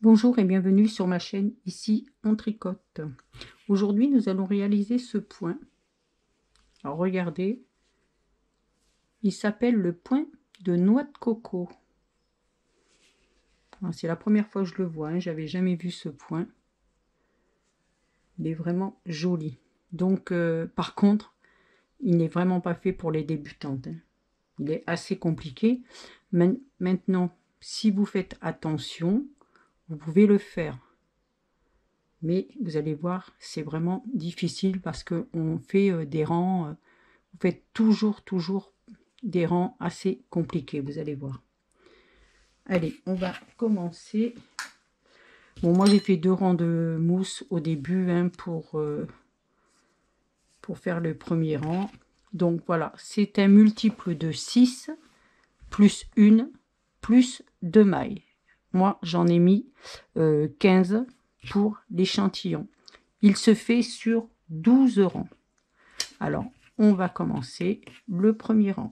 Bonjour et bienvenue sur ma chaîne, ici on tricote. Aujourd'hui nous allons réaliser ce point. Alors regardez, il s'appelle le point de noix de coco. C'est la première fois que je le vois, hein. J'avais jamais vu ce point. Il est vraiment joli. Donc par contre, il n'est vraiment pas fait pour les débutantes, hein. Il est assez compliqué. Maintenant, si vous faites attention, vous pouvez le faire. Mais vous allez voir, c'est vraiment difficile parce qu'on fait des rangs, vous faites toujours des rangs assez compliqués, vous allez voir. Allez, on va commencer. Bon, moi j'ai fait 2 rangs de mousse au début, hein, pour faire le premier rang. Donc voilà, c'est un multiple de 6 plus 1 plus 2 mailles. Moi j'en ai mis 15 pour l'échantillon. Il se fait sur 12 rangs. Alors, on va commencer le premier rang.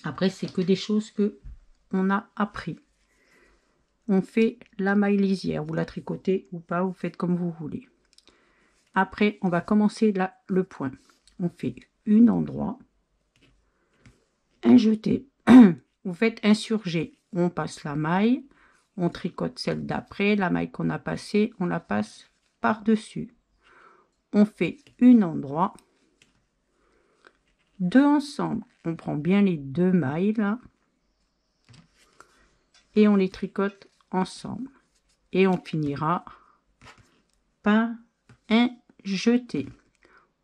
Après, c'est que des choses que on a appris. On fait la maille lisière. Vous la tricotez ou pas, vous faites comme vous voulez. Après, on va commencer là, le point. On fait un endroit, un jeté. Vous faites un surjet. On passe la maille. On tricote celle d'après. La maille qu'on a passée, on la passe par-dessus. On fait un endroit, 2 ensemble. On prend bien les 2 mailles là et on les tricote ensemble. Et on finira par un jeté.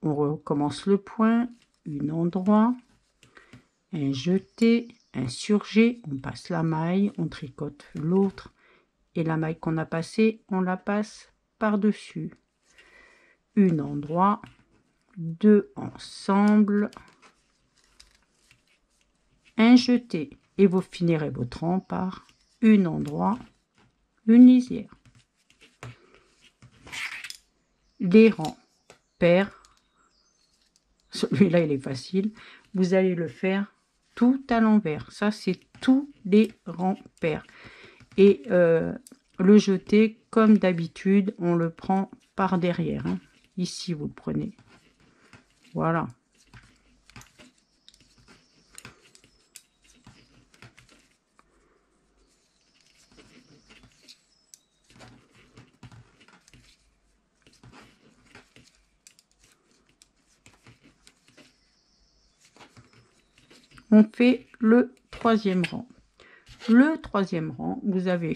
On recommence le point, un endroit, un jeté, un surjet. On passe la maille, on tricote l'autre et la maille qu'on a passée, on la passe par-dessus. Un endroit, 2 ensemble, un jeté et vous finirez votre rang par un endroit, une lisière. Les rangs pairs, celui-là il est facile, vous allez le faire tout à l'envers. Ça c'est tous les rangs pairs. Et le jeté, comme d'habitude, on le prend par derrière, hein. Ici vous le prenez, voilà. On fait le troisième rang. Le troisième rang, vous allez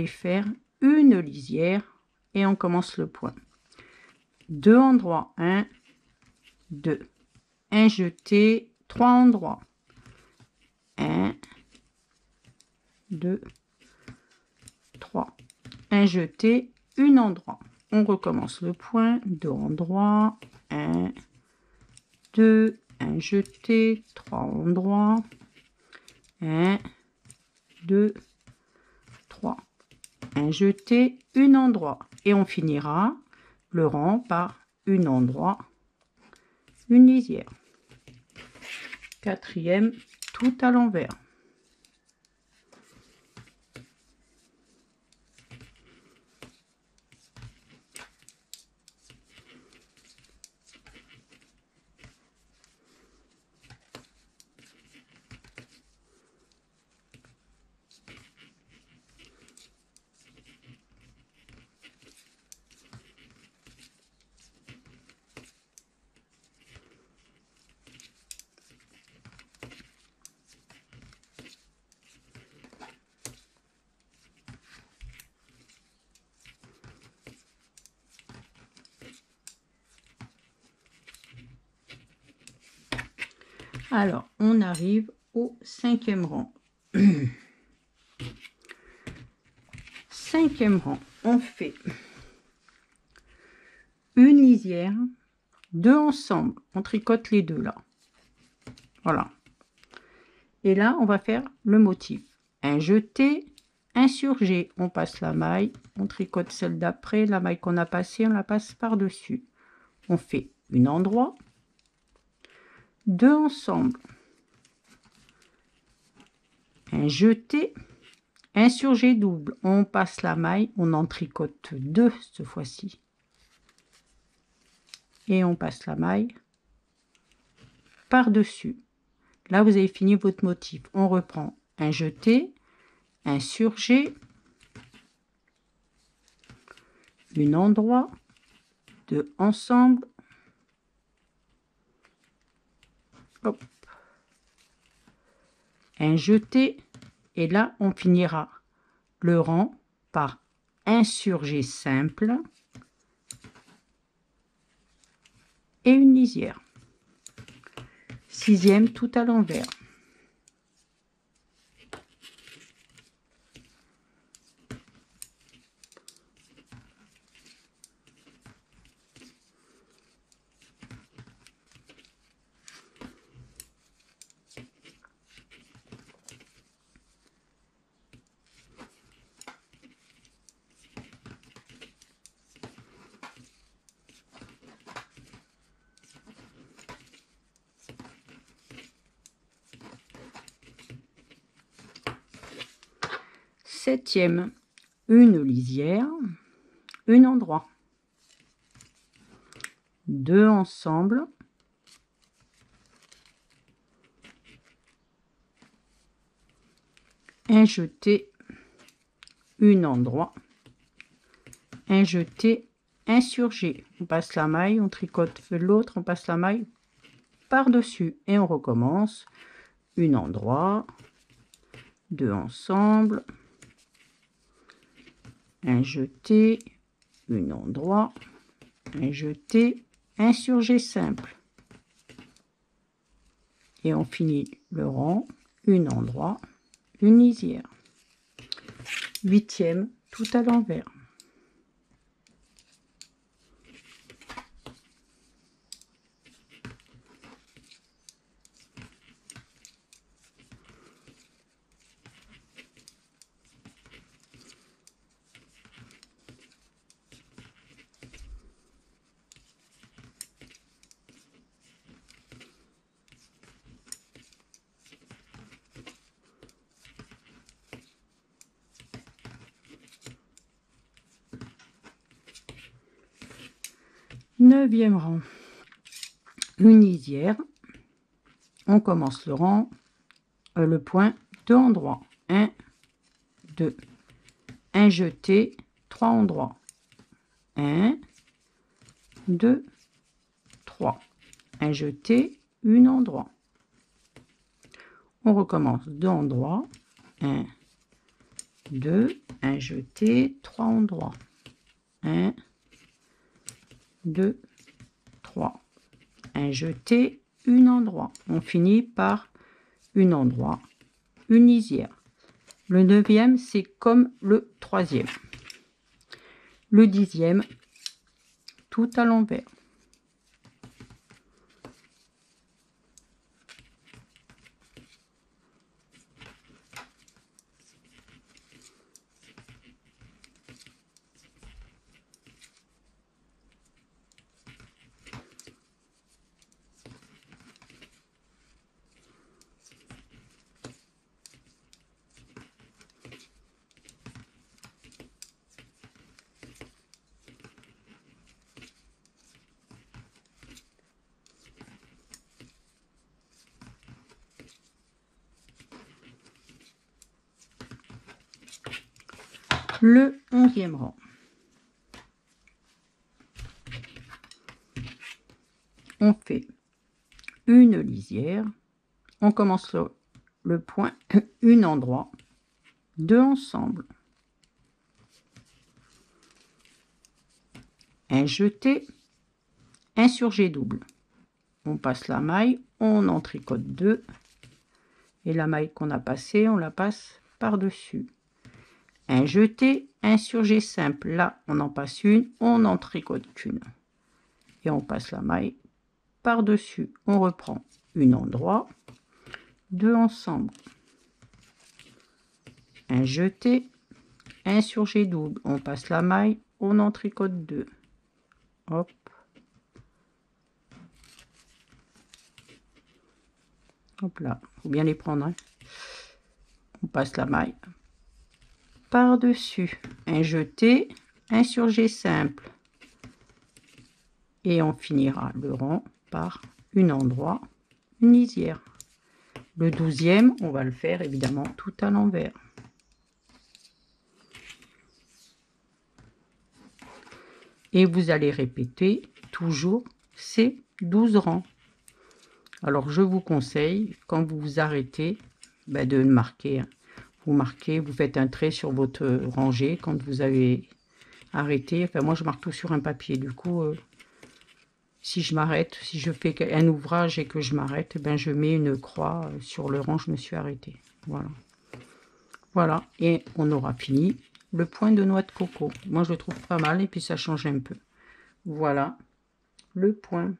faire une lisière et on commence le point. 2 endroits, 1, 2, un jeté, 3 endroits, 1, 2, 3, un jeté, un endroit. On recommence le point, 2 endroits, 1, 2, un jeté, 3 endroits, 1, 2, 3, un jeté, un endroit. Et on finira le rang par un endroit, une lisière. Quatrième, tout à l'envers. Alors, on arrive au 5e rang. 5e rang, on fait une lisière, 2 ensemble. On tricote les 2 là. Voilà. Et là, on va faire le motif. Un jeté, un surjet. On passe la maille, on tricote celle d'après. La maille qu'on a passée, on la passe par-dessus. On fait un endroit, 2 ensemble, un jeté, un surjet double, on passe la maille, on en tricote 2 cette fois-ci. Et on passe la maille par-dessus. Là, vous avez fini votre motif. On reprend un jeté, un surjet, une endroit, 2 ensemble, hop, un jeté, et là, on finira le rang par un surjet simple et une lisière. 6e tout à l'envers. Septième, une lisière, une endroit, 2 ensemble, un jeté, une endroit, un jeté, un surjet. On passe la maille, on tricote l'autre, on passe la maille par-dessus et on recommence. Une endroit, 2 ensemble, un jeté, une endroit, un jeté, un surjet simple. Et on finit le rang, une endroit, une lisière. 8e tout à l'envers. Neuvième rang, une lisière, on commence le rang, le point, 2 endroits, 1, 2, un jeté, 3 endroits, 1, 2, 3, un jeté, une endroit. On recommence 2 endroits, 1, 2, un jeté, 3 endroits, 1, 2, 3, un jeté, une endroit. On finit par une endroit, une lisière. Le 9e, c'est comme le 3e. Le 10e, tout à l'envers. Le 11e rang. On fait une lisière, on commence le point, une endroit, 2 ensemble, un jeté, un surjet double. On passe la maille, on en tricote 2 et la maille qu'on a passée, on la passe par-dessus. Un jeté, un surjet simple. Là, on en passe une, on n'en tricote qu'une. Et on passe la maille par-dessus. On reprend une endroit, 2 ensemble. Un jeté, un surjet double. On passe la maille, on en tricote 2. Hop. Hop là, faut bien les prendre. Hein. On passe la maille par-dessus, un jeté, un surjet simple. Et on finira le rond par une endroit, une lisière. Le 12e, on va le faire évidemment tout à l'envers. Et vous allez répéter toujours ces 12 rangs. Alors je vous conseille, quand vous vous arrêtez, de marquer. Vous marquez, vous faites un trait sur votre rangée quand vous avez arrêté. Enfin moi je marque tout sur un papier. Du coup, si je m'arrête, si je fais un ouvrage et que je m'arrête, je mets une croix sur le rang où je me suis arrêté. Voilà. Voilà, et on aura fini le point de noix de coco. Moi je le trouve pas mal et puis ça change un peu. Voilà le point.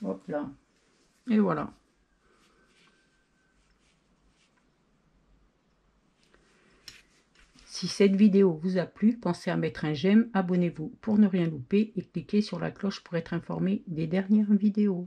Hop là. Et voilà. Si cette vidéo vous a plu, pensez à mettre un j'aime, abonnez-vous pour ne rien louper et cliquez sur la cloche pour être informé des dernières vidéos.